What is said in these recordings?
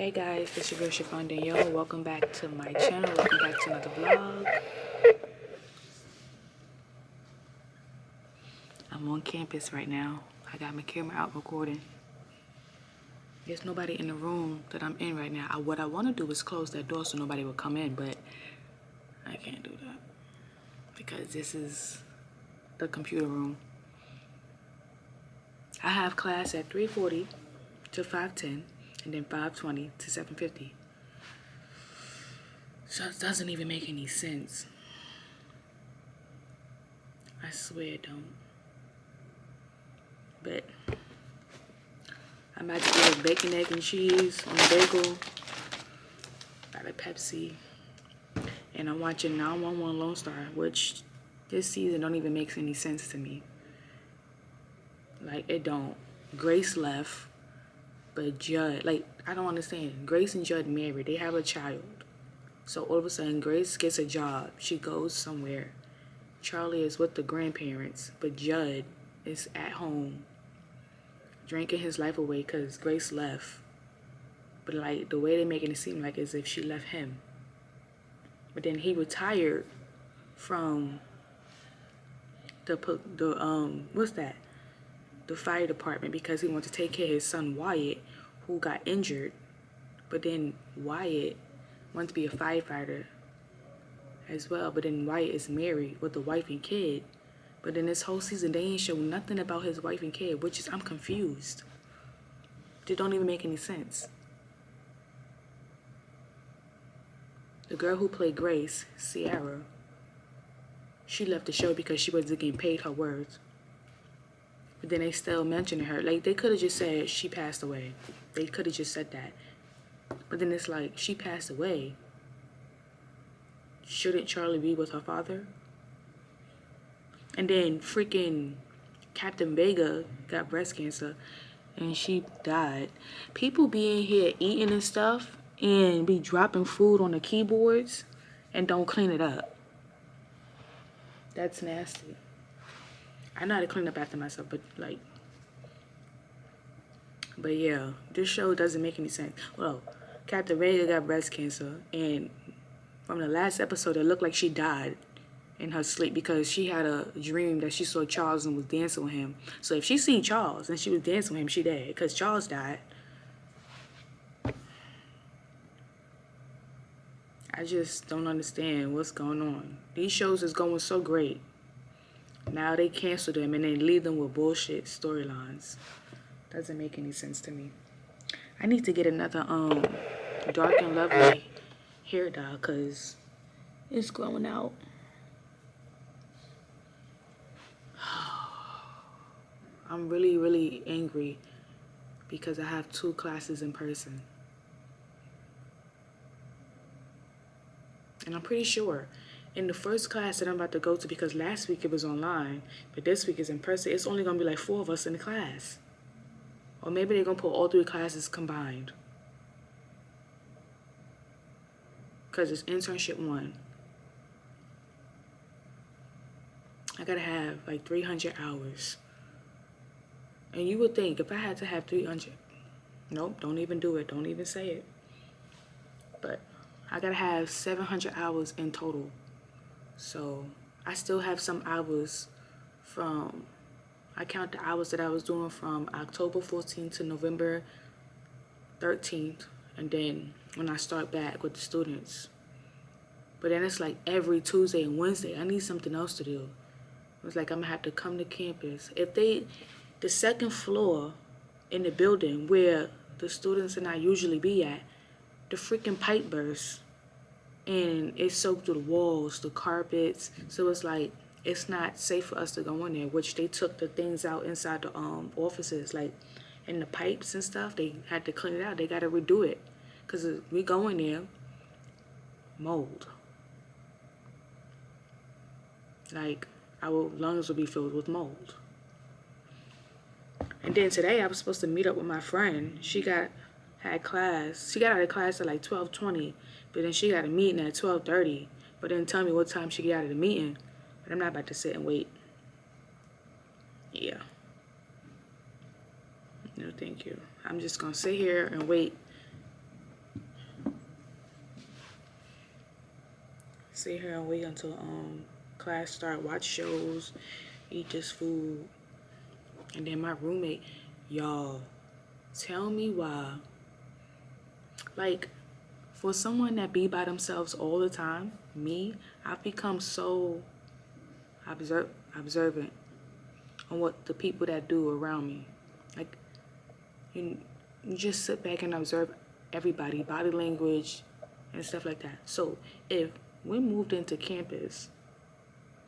Hey guys, this is your girl Chiffon Danielle. Welcome back to my channel. Welcome back to another vlog. I'm on campus right now. I got my camera out recording. There's nobody in the room that I'm in right now. What I want to do is close that door so nobody will come in, but I can't do that because this is the computer room. I have class at 3:40 to 5:10 and then 5:20 to 7:50. So it doesn't even make any sense. I swear it don't. But I'm about to get a bacon, egg, and cheese on a bagel. Got a Pepsi. And I'm watching 911 Lone Star, which this season don't even make any sense to me. Like, it don't. Grace left, but Judd, like, I don't understand. Grace and Judd married. They have a child. So all of a sudden, Grace gets a job. She goes somewhere. Charlie is with the grandparents, but Judd is at home drinking his life away because Grace left. But like the way they're making it seem like as if she left him. But then he retired from the fire department because he wanted to take care of his son Wyatt, who got injured. But then Wyatt wanted to be a firefighter as well. But then Wyatt is married with a wife and kid. But in this whole season, they ain't show nothing about his wife and kid, which is, I'm confused. It don't even make any sense. The girl who played Grace, Sierra, she left the show because she wasn't getting paid her worth. But then they still mentioning her. Like, they could have just said she passed away. They could have just said that. But then it's like, she passed away. Shouldn't Charlie be with her father? And then freaking Captain Vega got breast cancer and she died. People be in here eating and stuff and be dropping food on the keyboards and don't clean it up. That's nasty. I know how to clean up after myself, but yeah, this show doesn't make any sense. Well, Captain Vega got breast cancer, and from the last episode, it looked like she died in her sleep because she had a dream that she saw Charles and was dancing with him. So if she seen Charles and she was dancing with him, she dead because Charles died. I just don't understand what's going on. These shows is going so great. Now they cancel them and then leave them with bullshit storylines. Doesn't make any sense to me. I need to get another Dark and Lovely hair dye because it's growing out. I'm really, really angry because I have 2 classes in person. And I'm pretty sure in the first class that I'm about to go to, because last week it was online, but this week is in person, it's only going to be like 4 of us in the class. Or maybe they're going to put all 3 classes combined. Because it's internship 1. I got to have like 300 hours. And you would think if I had to have 300, nope, don't even do it. Don't even say it. But I got to have 700 hours in total. So I still have some hours from, I count the hours that I was doing from October 14th to November 13th. And then when I start back with the students. But then it's like every Tuesday and Wednesday, I need something else to do. It's like I'm going to have to come to campus. If the second floor in the building where the students and I usually be at, the freaking pipe burst. And it soaked through the walls, the carpets. So it's like, it's not safe for us to go in there, which they took the things out inside the offices, like in the pipes and stuff. They had to clean it out. They got to redo it. Because we go in there, mold. Like, our lungs will be filled with mold. And then today I was supposed to meet up with my friend. She got out of class at like 12:20. But then she got a meeting at 12:30. But didn't tell me what time she got out of the meeting. But I'm not about to sit and wait. Yeah. No, thank you. I'm just going to sit here and wait sit here and wait until class start, watch shows, eat this food. And then my roommate, y'all, tell me why. Like, for someone that be by themselves all the time, me, I've become so observant on what the people that do around me. Like, you, you just sit back and observe everybody, body language, and stuff like that. So if we moved into campus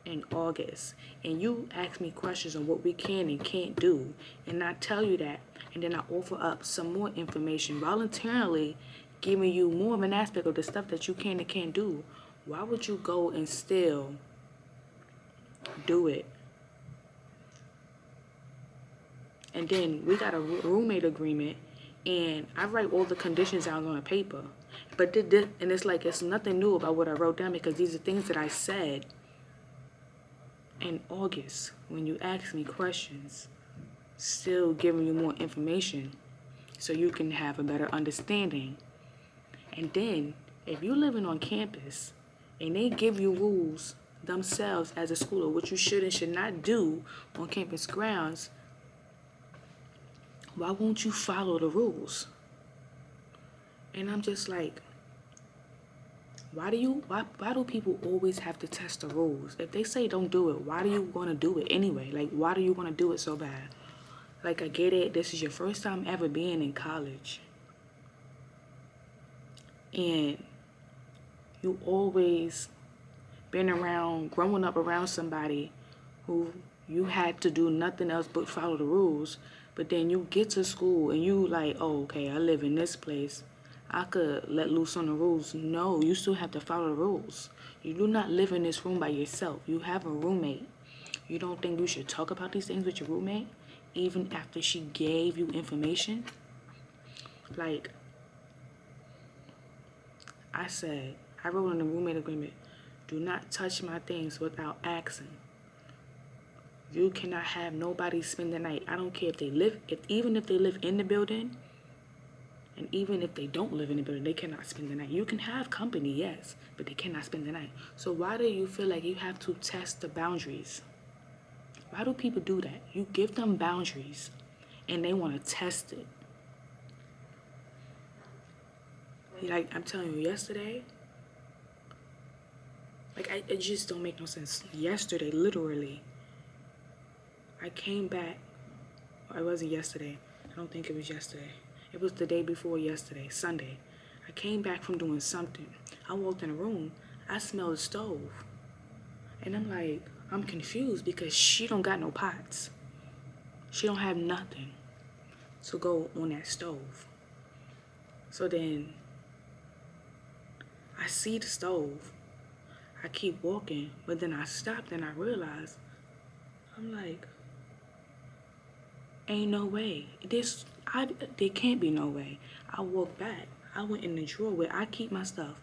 in August and you ask me questions on what we can and can't do, and I tell you that, and then I offer up some more information voluntarily, giving you more of an aspect of the stuff that you can and can't do, why would you go and still do it? And then we got a roommate agreement, and I write all the conditions out on a paper. But and it's like it's nothing new about what I wrote down, because these are things that I said in August when you asked me questions, still giving you more information so you can have a better understanding. And then if you're living on campus and they give you rules themselves as a school of what you should and should not do on campus grounds, why won't you follow the rules? And I'm just like, why do people always have to test the rules? If they say don't do it, why do you want to do it anyway? Like, why do you want to do it so bad? Like, I get it, this is your first time ever being in college. And you always been around, growing up around somebody who you had to do nothing else but follow the rules. But then you get to school and you like, oh, okay, I live in this place, I could let loose on the rules. No, you still have to follow the rules. You do not live in this room by yourself. You have a roommate. You don't think you should talk about these things with your roommate, even after she gave you information? Like, I wrote in the roommate agreement, do not touch my things without asking. You cannot have nobody spend the night. I don't care if they live, even if they live in the building, and even if they don't live in the building, they cannot spend the night. You can have company, yes, but they cannot spend the night. So why do you feel like you have to test the boundaries? Why do people do that? You give them boundaries, and they want to test it. Like, I'm telling you, yesterday, like, it just don't make no sense. Yesterday, literally, I came back. It wasn't yesterday. I don't think it was yesterday. It was the day before yesterday, Sunday. I came back from doing something. I walked in the room. I smelled the stove. And I'm like, I'm confused because she don't got no pots. She don't have nothing to go on that stove. So then I see the stove. I keep walking, but then I stopped and I realized, I'm like, ain't no way. There can't be no way. I walked back. I went in the drawer where I keep my stuff.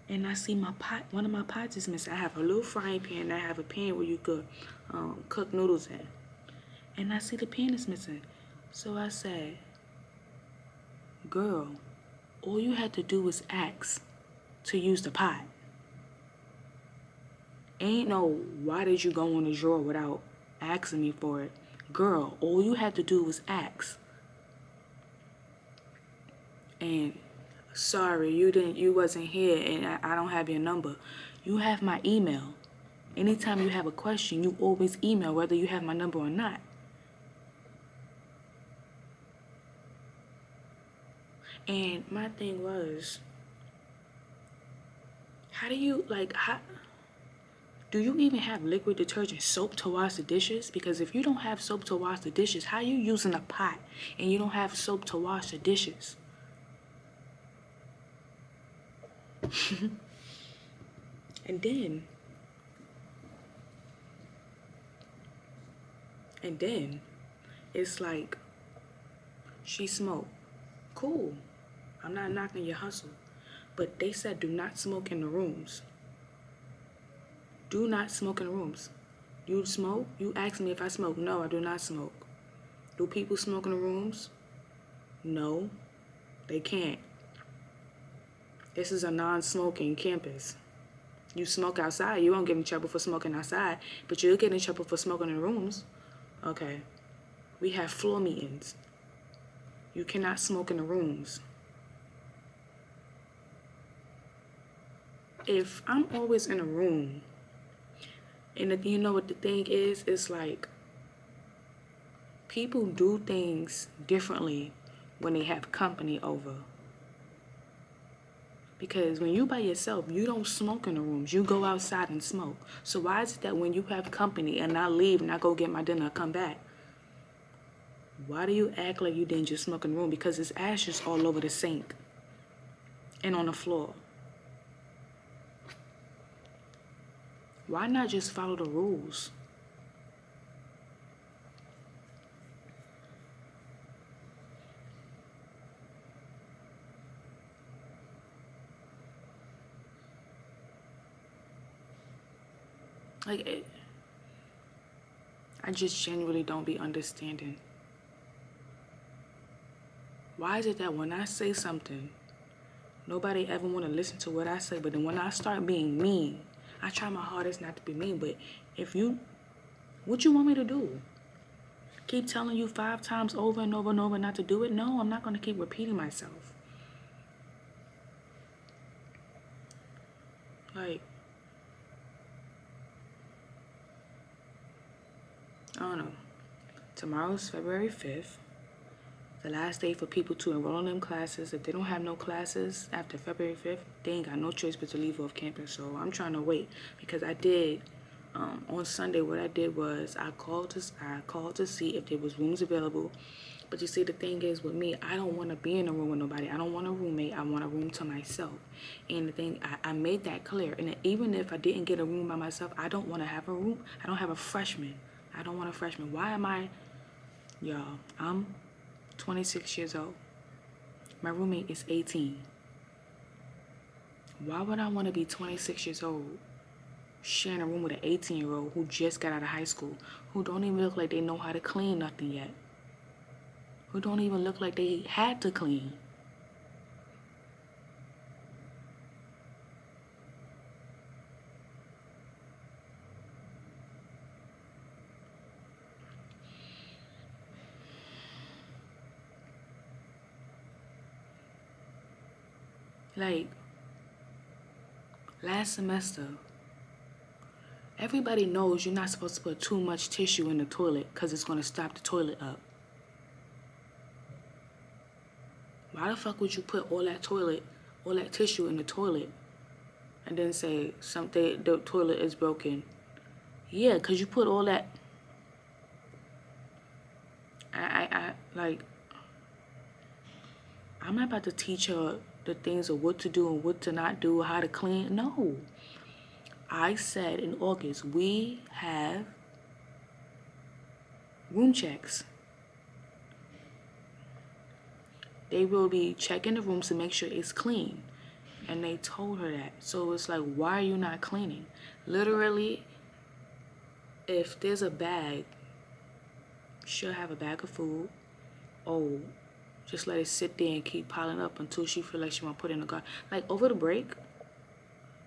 And I see my pot, one of my pots is missing. I have a little frying pan. I have a pan where you could cook noodles in. And I see the pan is missing. So I said, girl, all you had to do was ask to use the pot. Ain't no, why did you go in the drawer without asking me for it? Girl, all you had to do was ask. And sorry, you wasn't here, and I don't have your number. You have my email. Anytime you have a question, you always email, whether you have my number or not. And my thing was, do you even have liquid detergent soap to wash the dishes? Because if you don't have soap to wash the dishes, how are you using a pot and you don't have soap to wash the dishes? And then it's like, she smoked. Cool. I'm not knocking your hustle. But they said do not smoke in the rooms. Do not smoke in the rooms. You smoke? You ask me if I smoke. No, I do not smoke. Do people smoke in the rooms? No, they can't. This is a non-smoking campus. You smoke outside, you won't get in trouble for smoking outside, but you'll get in trouble for smoking in rooms. Okay. We have floor meetings. You cannot smoke in the rooms. If I'm always in a room, and you know what the thing is? It's like people do things differently when they have company over. Because when you by yourself, you don't smoke in the rooms. You go outside and smoke. So why is it that when you have company and I leave and I go get my dinner, I come back, why do you act like you didn't just smoke in the room? Because there's ashes all over the sink and on the floor. Why not just follow the rules? I just genuinely don't be understanding. Why is it that when I say something, nobody ever want to listen to what I say, but then when I start being mean, I try my hardest not to be mean, but what you want me to do? Keep telling you 5 times over and over and over not to do it? No, I'm not going to keep repeating myself. I don't know. Tomorrow's February 5th. The last day for people to enroll in them classes. If they don't have no classes after February 5th, they ain't got no choice but to leave off campus. So I'm trying to wait because I did, on Sunday, what I did was I called to see if there was rooms available. But you see, the thing is with me, I don't want to be in a room with nobody. I don't want a roommate. I want a room to myself. And the thing, I made that clear. And even if I didn't get a room by myself, I don't want to have a room. I don't have a freshman. I don't want a freshman. Why am I, y'all, I'm 26 years old. My roommate is 18. Why would I want to be 26 years old sharing a room with an 18-year-old who just got out of high school, who don't even look like they know how to clean nothing yet, who don't even look like they had to clean? Like, last semester, everybody knows you're not supposed to put too much tissue in the toilet because it's going to stop the toilet up. Why the fuck would you put all that tissue in the toilet and then say something, the toilet is broken? Yeah, because you put all that. I'm not about to teach her the things of what to do and what to not do, how to clean. No. I said in August, we have room checks. They will be checking the rooms to make sure it's clean. And they told her that. So it's like, why are you not cleaning? Literally, if there's a bag, she'll have a bag of food. Oh, just let it sit there and keep piling up until she feel like she want to put it in the garbage. Like, over the break,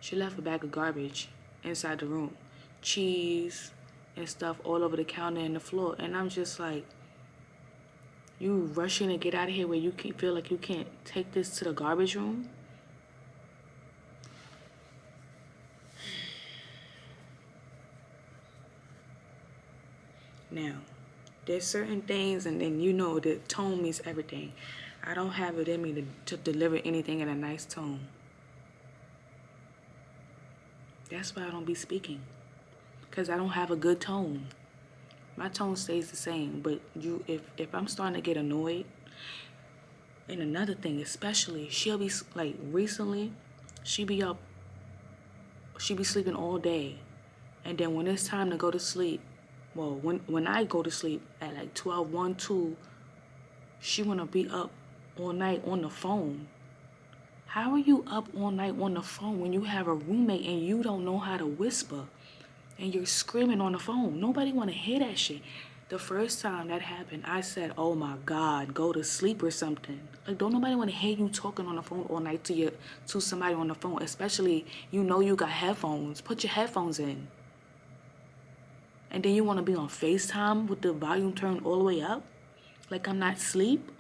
she left a bag of garbage inside the room. Cheese and stuff all over the counter and the floor. And I'm just like, you rushing to get out of here where you feel like you can't take this to the garbage room? Now, there's certain things, and then you know that tone means everything. I don't have it in me to deliver anything in a nice tone. That's why I don't be speaking. Because I don't have a good tone. My tone stays the same. But if I'm starting to get annoyed, and another thing especially, she'll be, like, recently, she be sleeping all day. And then when it's time to go to sleep, well, when I go to sleep at like 12, 1, 2, she want to be up all night on the phone. How are you up all night on the phone when you have a roommate and you don't know how to whisper and you're screaming on the phone? Nobody want to hear that shit. The first time that happened, I said, oh my God, go to sleep or something. Like, don't nobody want to hear you talking on the phone all night to somebody on the phone, especially you know you got headphones. Put your headphones in. And then you want to be on FaceTime with the volume turned all the way up? Like I'm not asleep?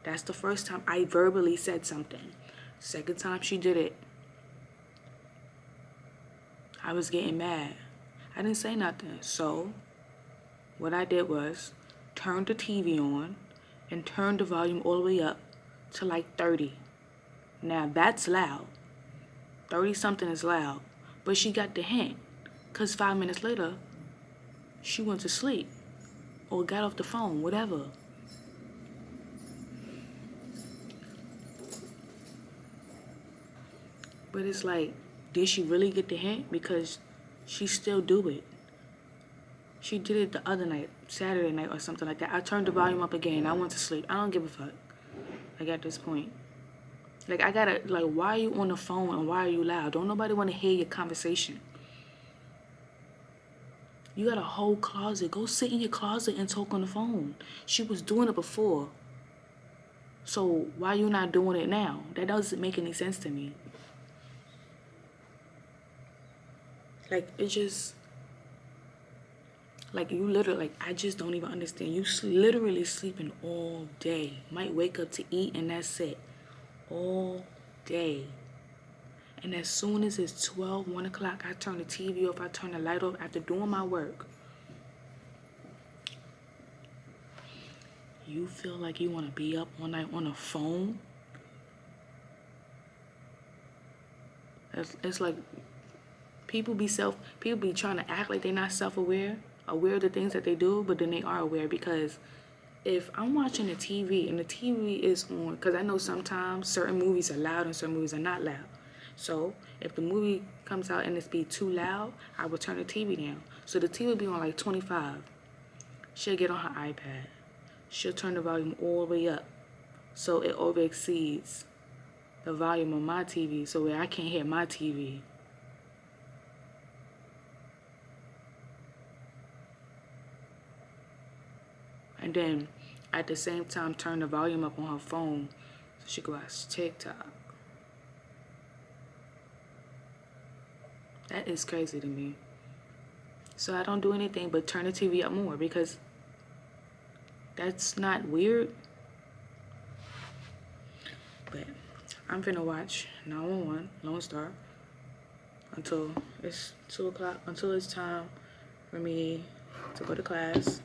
That's the first time I verbally said something. Second time she did it, I was getting mad. I didn't say nothing. So what I did was turn the TV on and turn the volume all the way up to like 30. Now that's loud. 30 something is loud. But she got the hint. Because 5 minutes later, she went to sleep. Or got off the phone, whatever. But it's like, did she really get the hint? Because she still do it. She did it the other night, Saturday night or something like that. I turned the volume up again. I went to sleep. I don't give a fuck. Like at this point. Like I gotta, like why are you on the phone and why are you loud? Don't nobody want to hear your conversation. You got a whole closet. Go sit in your closet and talk on the phone. She was doing it before. So why you not doing it now? That doesn't make any sense to me. Like it just, like you literally, like I just don't even understand. You literally sleeping all day. Might wake up to eat and that's it. All day. And as soon as it's 12, 1 o'clock, I turn the TV off, I turn the light off after doing my work. You feel like you want to be up all night on the phone? It's like people be trying to act like they're not self-aware, aware of the things that they do, but then they are aware. Because if I'm watching the TV and the TV is on, because I know sometimes certain movies are loud and certain movies are not loud. So if the movie comes out and it's be too loud, I will turn the TV down. So the TV will be on like 25. She'll get on her iPad. She'll turn the volume all the way up so it over exceeds the volume of my TV so where I can't hear my TV. And then at the same time turn the volume up on her phone so she can watch TikTok. That is crazy to me. So I don't do anything but turn the TV up more because that's not weird. But I'm finna watch 911 Lone Star until it's 2 o'clock, until it's time for me to go to class.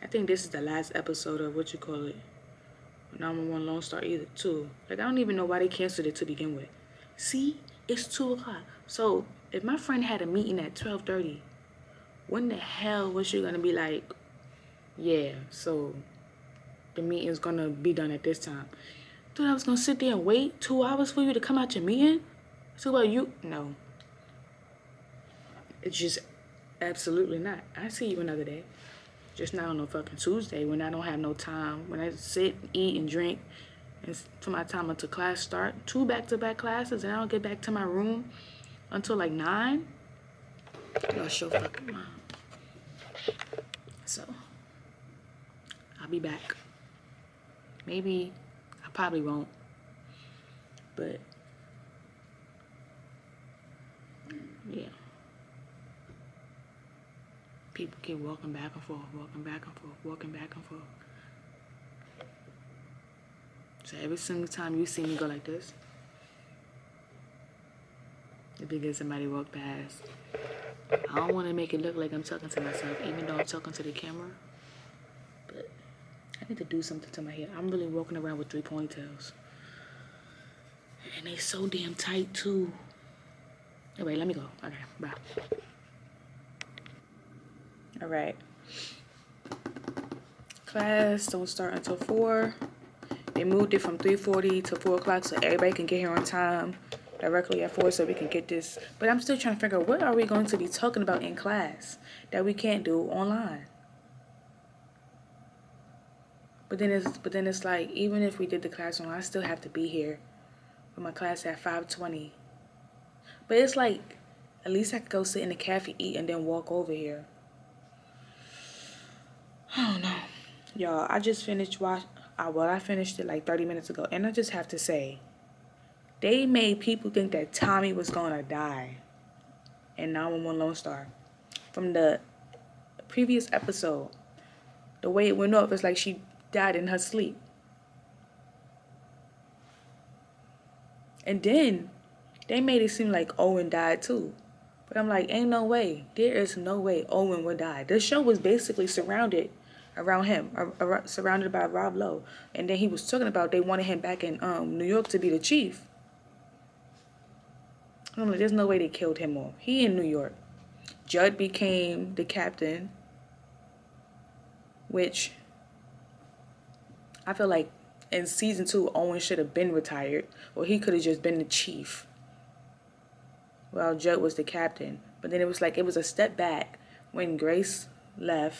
I think this is the last episode of 911 Lone Star either too. Like I don't even know why they canceled it to begin with. See, it's 2 o'clock. So if my friend had a meeting at 12:30, when the hell was she gonna be like, yeah, so the meeting's gonna be done at this time? Dude, I was gonna sit there and wait 2 hours for you to come out your meeting? So about you? No. It's just absolutely not. I see you another day. Just not on no fucking Tuesday when I don't have no time. When I sit, eat, and drink to my time until class start. 2 back-to-back classes and I don't get back to my room until like 9. Lost your fucking mind. So, I'll be back. Maybe, I probably won't. But, yeah. People keep walking back and forth, walking back and forth, walking back and forth. So every single time you see me go like this, it's because somebody walked past. I don't want to make it look like I'm talking to myself, even though I'm talking to the camera. But I need to do something to my hair. I'm really walking around with 3 ponytails. And they so damn tight, too. Anyway, let me go. Okay, bye. All right. Class don't start until 4. They moved it from 3:40 to 4 o'clock so everybody can get here on time directly at 4 so we can get this. But I'm still trying to figure out what are we going to be talking about in class that we can't do online. But then it's like, even if we did the class online, I still have to be here for my class at 5:20. But it's like, At least I could go sit in the cafe, eat, and then walk over here. I don't know. Y'all, I just finished I finished it like 30 minutes ago. And I just have to say, they made people think that Tommy was going to die in 911 Lone Star. From the previous episode, the way it went off, it's like she died in her sleep. And then they made it seem like Owen died too. But I'm like, ain't no way. There is no way Owen would die. The show was basically surrounded around him, surrounded by Rob Lowe. And then he was talking about they wanted him back in New York to be the chief. I'm like, there's no way they killed him off. He in New York. Judd became the captain, which I feel like in season 2, Owen should have been retired, or he could have just been the chief. Well, Judd was the captain. But then it was like, it was a step back when Grace left.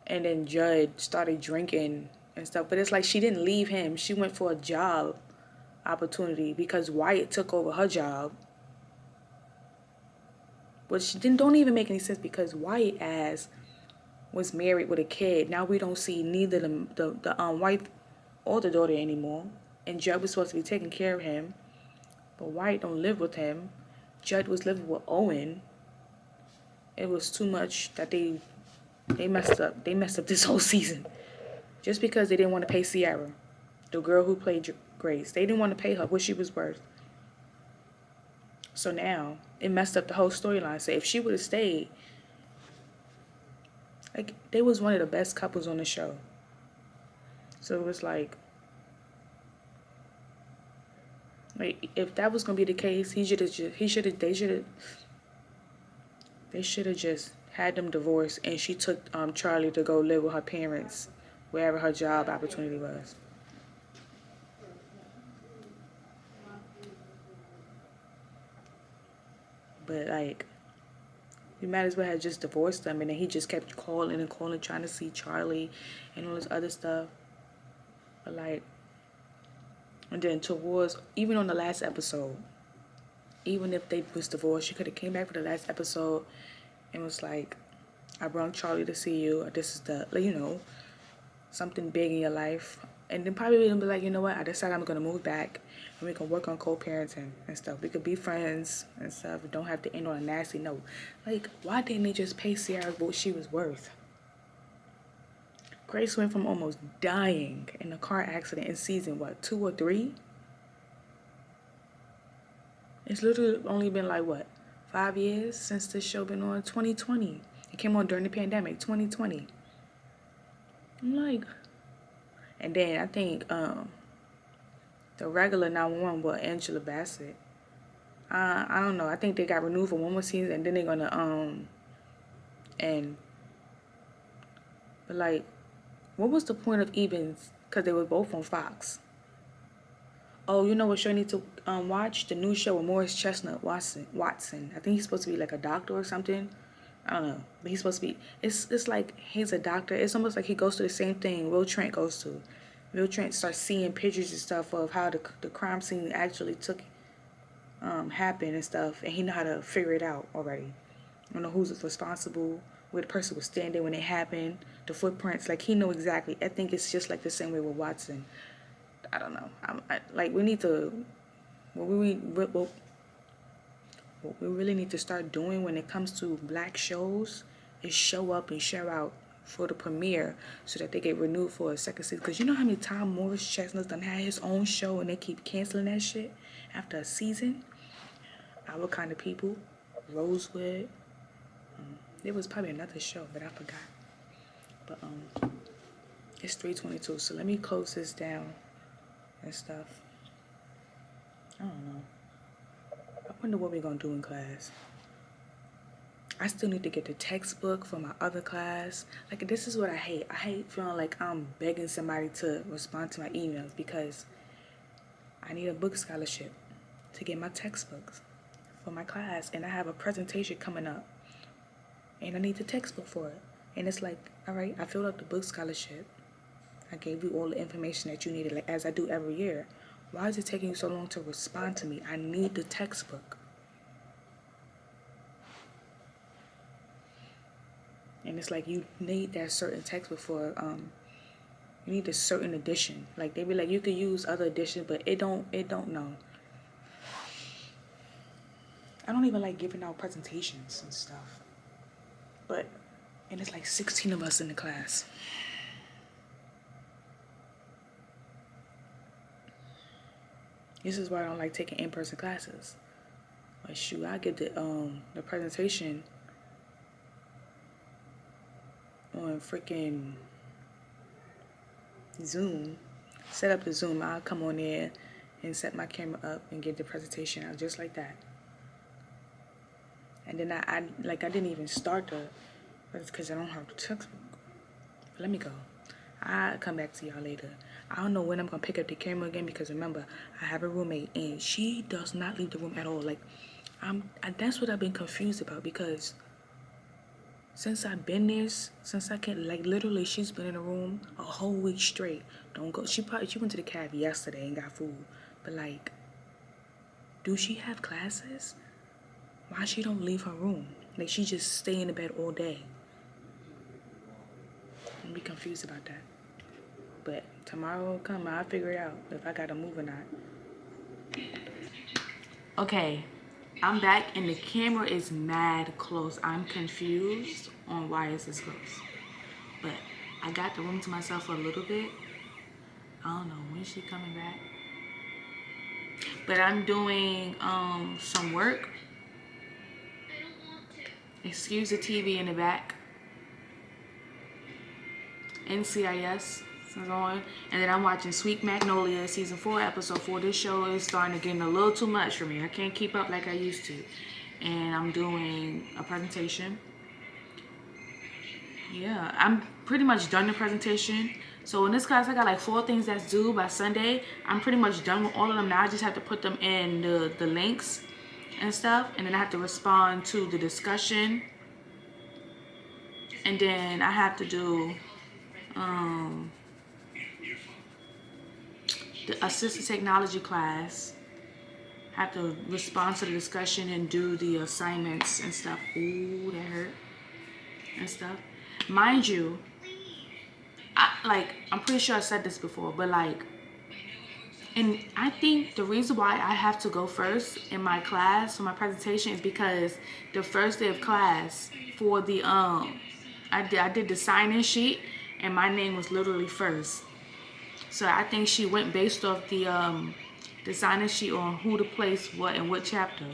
And then Judd started drinking and stuff. But it's like she didn't leave him. She went for a job opportunity because Wyatt took over her job. Which don't even make any sense because Wyatt ass was married with a kid. Now we don't see neither the wife or the daughter anymore. And Judd was supposed to be taking care of him. But Wyatt don't live with him. Judd was living with Owen. It was too much that they messed up. They messed up this whole season. Just because they didn't want to pay Sierra, the girl who played Grace. They didn't want to pay her what she was worth. So now, it messed up the whole storyline. So if she would have stayed, like, they was one of the best couples on the show. So it was like if that was gonna be the case, they should have just had them divorced, and she took Charlie to go live with her parents, wherever her job opportunity was. But like, you might as well have just divorced them, and then he just kept calling and calling, trying to see Charlie and all this other stuff. But like, and then towards, even on the last episode, even if they was divorced, she could have came back for the last episode and was like, I brought Charlie to see you. This is the, something big in your life. And then probably be like, you know what? I decided I'm going to move back and we can work on co-parenting and stuff. We could be friends and stuff. We don't have to end on a nasty note. Like, why didn't they just pay Sierra what she was worth? Grace went from almost dying in a car accident in season, 2 or 3? It's literally only been 5 years since this show been on. 2020. It came on during the pandemic, 2020. I'm like, and then I think the regular 911 was Angela Bassett. I don't know. I think they got renewed for one more season, and then they're gonna end. But like, what was the point of even? Because they were both on Fox. Oh, you know what show you need to watch? The new show with Morris Chestnut Watson. I think he's supposed to be like a doctor or something. I don't know. But he's supposed to be... It's like he's a doctor. It's almost like he goes through the same thing Will Trent goes to. Will Trent starts seeing pictures and stuff of how the crime scene actually happened and stuff. And he know how to figure it out already. I don't know who's responsible, where the person was standing when it happened, the footprints. Like, he know exactly. I think it's just like the same way with Watson. I don't know. We need to... What we really need to start doing when it comes to black shows is show up and show out for the premiere so that they get renewed for a second season. Because you know how many times Morris Chestnut done had his own show and they keep canceling that shit after a season? Our Kind of People, Rosewood. There was probably another show, but I forgot. But it's 3:22, so let me close this down and stuff. I don't know. I wonder what we're going to do in class. I still need to get the textbook for my other class. Like, this is what I hate. I hate feeling like I'm begging somebody to respond to my emails because I need a book scholarship to get my textbooks for my class. And I have a presentation coming up. And I need the textbook for it. And it's like, all right, I filled out the book scholarship. I gave you all the information that you needed, like as I do every year. Why is it taking you so long to respond to me? I need the textbook. And it's like you need that certain textbook for you need a certain edition. Like they be like you could use other editions, but it don't know. I don't even like giving out presentations and stuff. And it's like 16 of us in the class. This is why I don't like taking in-person classes. Like shoot, I get the presentation on freaking Zoom. Set up the Zoom. I'll come on there and set my camera up and get the presentation out just like that. And then I didn't even start because I don't have the textbook. But let me go. I'll come back to y'all later. I don't know when I'm gonna pick up the camera again because remember, I have a roommate and she does not leave the room at all. Like, that's what I've been confused about because since I've been there, since I can literally, she's been in the room a whole week straight. Don't go. She went to the cab yesterday and got food. But like, do she have classes? Why she don't leave her room? Like she just stay in the bed all day. I'm be confused about that. But tomorrow will come, I'll figure it out if I gotta move or not. Okay, I'm back and the camera is mad close. I'm confused on why it's this close. But I got the room to myself for a little bit. I don't know when she coming back. But I'm doing some work. Excuse the TV in the back. NCIS is on. And then I'm watching Sweet Magnolia season 4 episode 4. This show is starting to get a little too much for me. I can't keep up like I used to. And I'm doing a presentation. Yeah, I'm pretty much done the presentation. So in this class, I got like 4 things that's due by Sunday. I'm pretty much done with all of them now. I just have to put them in the links and stuff. And then I have to respond to the discussion. And then I have to do the assistive technology class. I have to respond to the discussion and do the assignments and stuff. Ooh, that hurt. And stuff. Mind you, I'm pretty sure I said this before, but and I think the reason why I have to go first in my class for my presentation is because the first day of class for the I did the sign-in sheet and my name was literally first. So I think she went based off the sign-in sheet on who to place what in what chapter.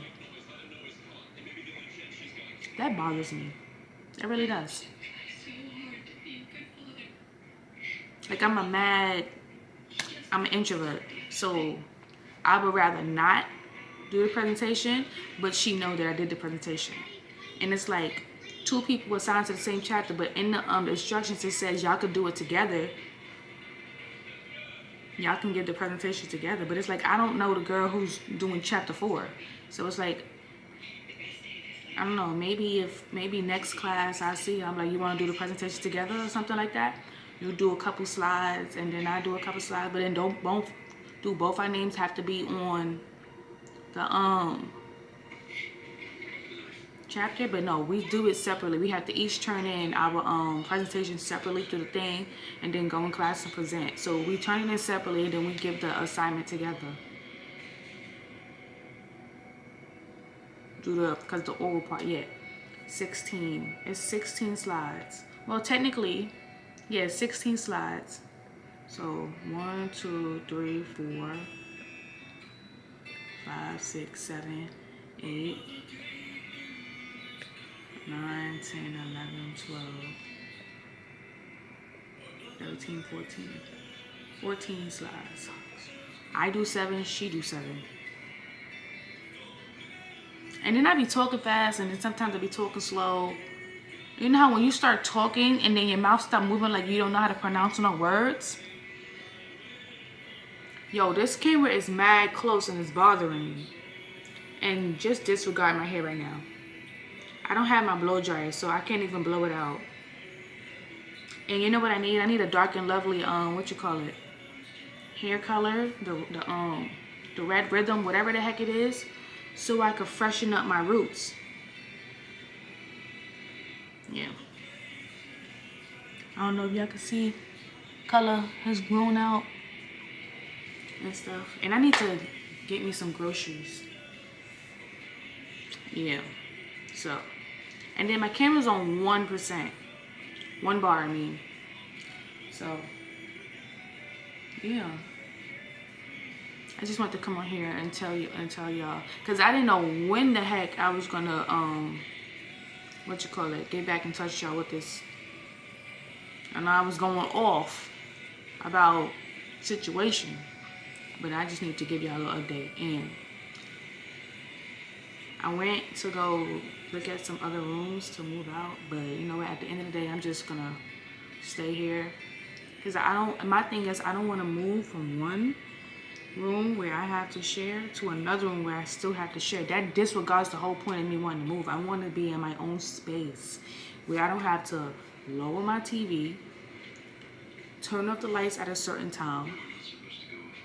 That bothers me. It really does. Like I'm an introvert, so I would rather not do the presentation, but she know that I did the presentation. And it's like 2 people assigned to the same chapter, but in the instructions it says y'all could do it together. Y'all can get the presentation together, but it's like I don't know the girl who's doing chapter 4. So it's like, I don't know, maybe next class I see her, I'm like, you want to do the presentation together or something like that? You do a couple slides and then I do a couple slides, but then don't both our names have to be on the chapter. But no, we do it separately. We have to each turn in our presentation separately through the thing and then go in class and present. So we turn it in separately and then we give the assignment together. Because the oral part, 16. It's 16 slides. Well, technically, 16 slides. So 1, 2, 3, 4, 5, 6, 7, 8, 9, 10, 11, 12, 13, 14. 14 slides. I do 7, she do 7. And then I be talking fast and then sometimes I be talking slow. You know how when you start talking and then your mouth start moving like you don't know how to pronounce no words? Yo, this camera is mad close and it's bothering me. And just disregard my hair right now. I don't have my blow dryer, so I can't even blow it out. And you know what I need? I need a dark and lovely, hair color, the red rhythm, whatever the heck it is, so I could freshen up my roots. Yeah. I don't know if y'all can see, color has grown out and stuff. And I need to get me some groceries. Yeah. So, and then my camera's on 1%. 1 bar, I mean. So, yeah. I just want to come on here and tell y'all, cause I didn't know when the heck I was gonna get back in touch with y'all with this. And I was going off about situation, but I just need to give y'all a little update. And I went to go look at some other rooms to move out, but you know what? At the end of the day, I'm just gonna stay here, cause my thing is I don't want to move from one room where I have to share to another room where I still have to share. That disregards the whole point of me wanting to move. I want to be in my own space where I don't have to lower my TV, turn off the lights at a certain time.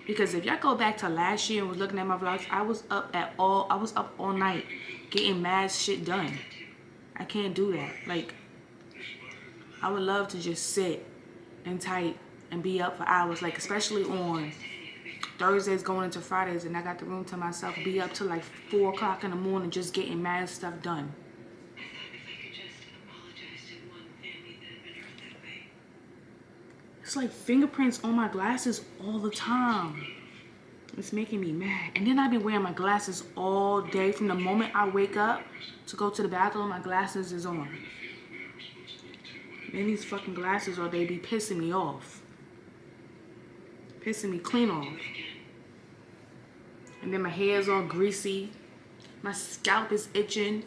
Because if y'all go back to last year and was looking at my vlogs, I was up all night getting mad shit done. I can't do that. Like, I would love to just sit and type and be up for hours, like especially on Thursdays going into Fridays, and I got the room to myself, be up till like 4 o'clock in the morning just getting mad stuff done. It's like fingerprints on my glasses all the time. It's making me mad. And then I've been wearing my glasses all day. From the moment I wake up to go to the bathroom, my glasses is on. And these fucking glasses all day be pissing me off. Pissing me clean off. And then my hair's all greasy. My scalp is itching.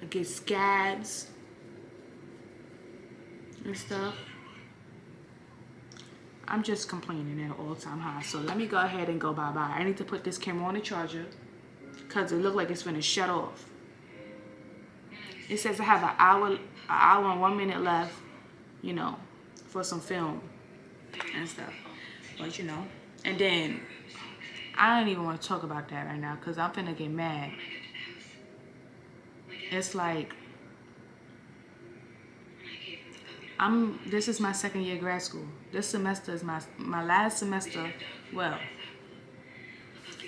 I get scabs and stuff. I'm just complaining at an all-time high. So let me go ahead and go bye-bye. I need to put this camera on the charger because it looks like it's finna shut off. It says I have an hour and 1 minute left, you know, for some film and stuff. But you know, and then I don't even want to talk about that right now because I'm finna get mad. It's like, this is my 2nd year grad school. This semester is my last semester. Well,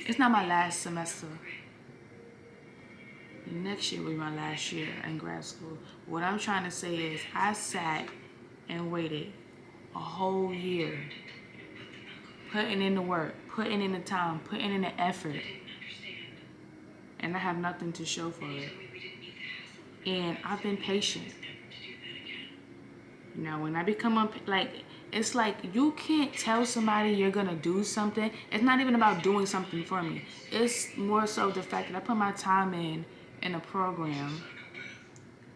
it's not my last semester. Next year will be my last year in grad school. What I'm trying to say is I sat and waited a whole year, putting in the work, putting in the time, putting in the effort, and I have nothing to show for it. And I've been patient. You know, when I become it's like you can't tell somebody you're gonna do something. It's not even about doing something for me. It's more so the fact that I put my time in a program,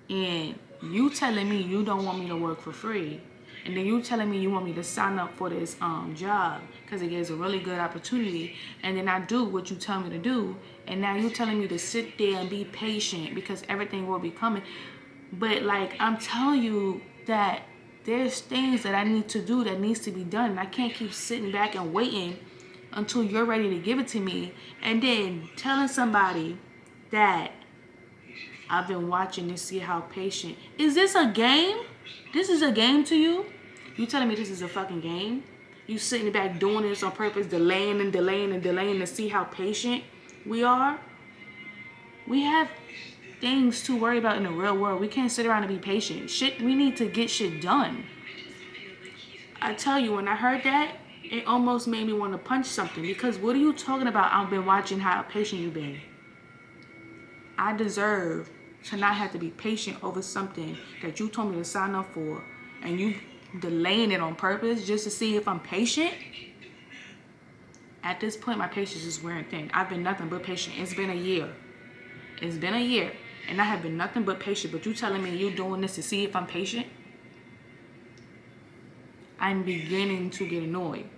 and you telling me you don't want me to work for free, and then you telling me you want me to sign up for this job because it gives a really good opportunity, and then I do what you tell me to do, and now you telling me to sit there and be patient because everything will be coming. But like, I'm telling you that there's things that I need to do that needs to be done, and I can't keep sitting back and waiting until you're ready to give it to me, and then telling somebody that I've been watching to see how patient. Is this a game? This is a game to you? You telling me this is a fucking game? You sitting back doing this on purpose, delaying and delaying and delaying to see how patient we are? We have things to worry about in the real world. We can't sit around and be patient. We need to get shit done. I tell you, when I heard that, it almost made me want to punch something, because what are you talking about? I've been watching how patient you've been. I deserve to not have to be patient over something that you told me to sign up for, and you delaying it on purpose just to see if I'm patient. At this point, my patience is wearing thin. I've been nothing but patient. It's been a year. It's been a year, and I have been nothing but patient. But you telling me you doing this to see if I'm patient? I'm beginning to get annoyed,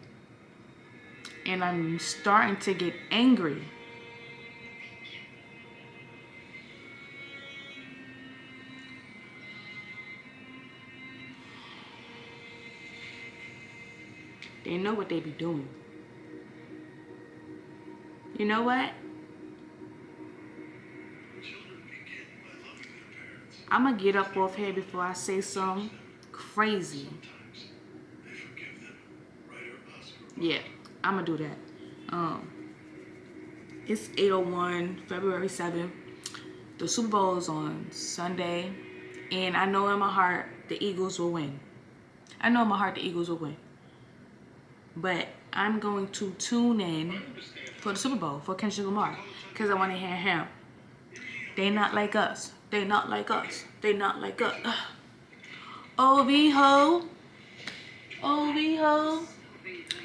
and I'm starting to get angry. They know what they be doing. You know what? I'm gonna get up off here before I say something crazy. Yeah, I'm gonna do that. It's 8:01, February 7th. The Super Bowl is on Sunday, and I know in my heart the Eagles will win. I know in my heart the Eagles will win. But I'm going to tune in for the Super Bowl for Kendrick Lamar because I want to hear him. They not like us. They not like us. They not like us. OV ho. OV ho.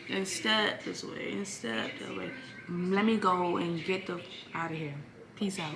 Instead, this way. Instead, that way. Let me go and get the out of here. Peace out.